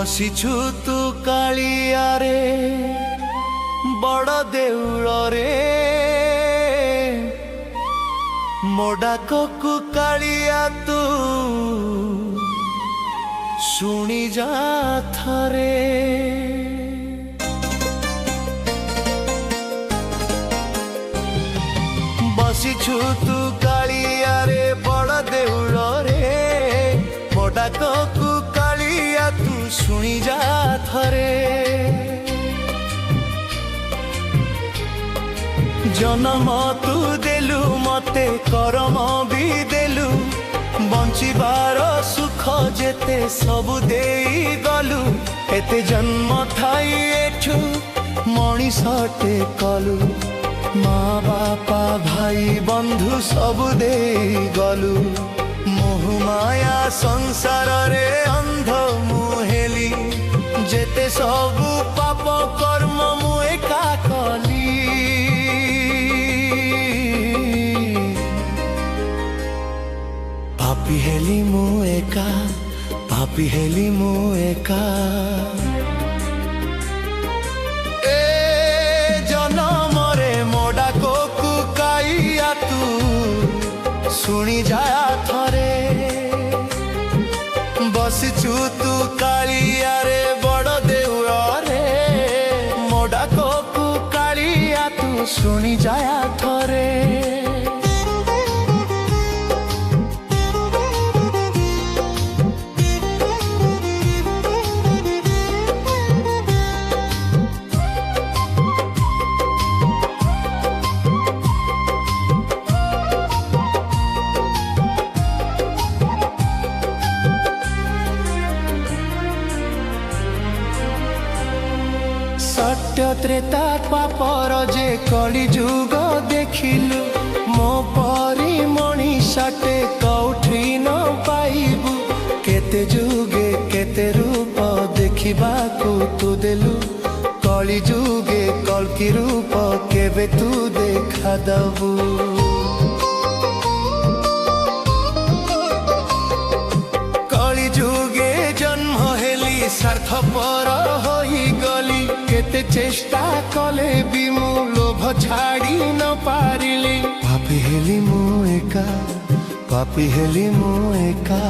ବସିଛୁ ତୁ କାଳିଆରେ ବଡ଼ ଦେଉଳରେ ମୋ ଡାକକୁ କାଳିଆ ତୁ ଶୁଣି ଯା ଥରେ। ବସିଛୁ ତୁ କାଳିଆରେ ବଡ଼ ଦେଉଳରେ ମୋ ଡାକକୁ କାଳିଆ ତୁ ଶୁଣି ଯା ଥରେ। ଜନମ ତୁ ଦେଲୁ ମତେ କରମ ବି ଦେଲୁ ବଞ୍ଚିବାର ସୁଖ ଯେତେ ସବୁ ଦେଇ ଗଲୁ। ଏତେ ଜନ୍ମ ଥାଇ ଏଠୁ ମଣିଷଟେ କଲୁ ମା ବାପା ଭାଇ ବନ୍ଧୁ ସବୁ ଦେଇ ଗଲୁ। ମୋହ ମାୟା ସଂସାରରେ ଅନ୍ଧ ମୁଁ ହେଲି ଯେତେ ସବୁ ପାପ କର୍ମ ମୁଁ ଏକା କଲି। ପାପୀ ହେଲି ମୁଁ ଏକା ପାପୀ ହେଲି ମୁଁ ଏକା। ଏ ଜନମରେ ମୋ ଡାକକୁ କାଳିଆ ତୁ ଶୁଣି ଯା ଥରେ। ବସିଛୁ ତୁ କାଳିଆରେ ବଡ଼ ଦେଉଳରେ ମୋ ଡାକକୁ କାଳିଆ ତୁ ଶୁଣି ଯା ଥରେ। सत्य त्रेता पापर जे कली जुग देखिलु मो परी मनीषाटे कौठी न पाइबु। केते जुगे केते रूप देखिबाकु तू देलु कली जुगे कल्की रूप केबे तू देखा दबु। कली जुगे जन्म हेली स्वार्थपर होई गली केते चेष्टा कले भी मु लोभ छाड़ी न पारिली। पापी हेली मु एका पापी हेली मु एका।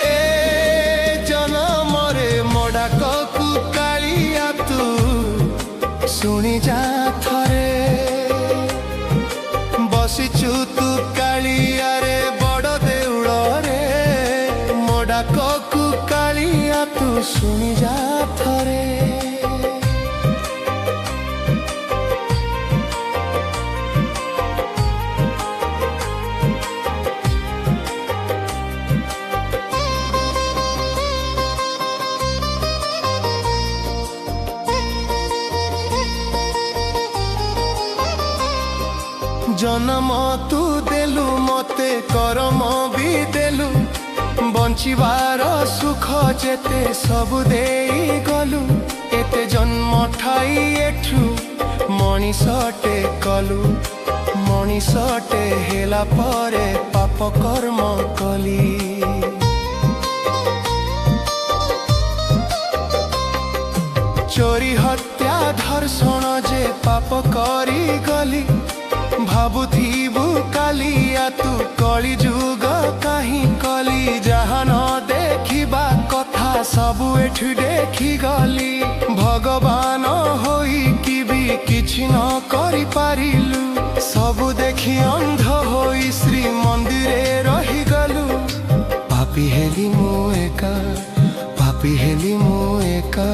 ए जनमरे मो डाकକୁ कालिया तू ଶୁଣି ଯା ଥରେ। ବସିଛୁ ତୁ କାଳିଆରେ ବଡ଼ ଦେଉଳରେ ମୋ ଡାକକୁ କାଳିଆ ତୁ ଶୁଣି ଯା ଥରେ। जन्म तू देलु मते करम भी देलु बंचिबार सुख जेते सबु देई गलु। एते जन्म ठाई एठु मनीषटे कलु मनीषटे हेला परे पाप कर्म कली। चोरी हत्या धर्षण जे पाप करी गली भाबुथिबु कालिया तू कली जुग काहीं कली। जहाँ न देखिबा कथा सबु एठु देखी गली। भगवान होई कि भी किछि न करि पारिलु सबु देखी अंध होई श्री मंदिरे रही गलु। पापी हेली मु एका पापी हेली मु एका।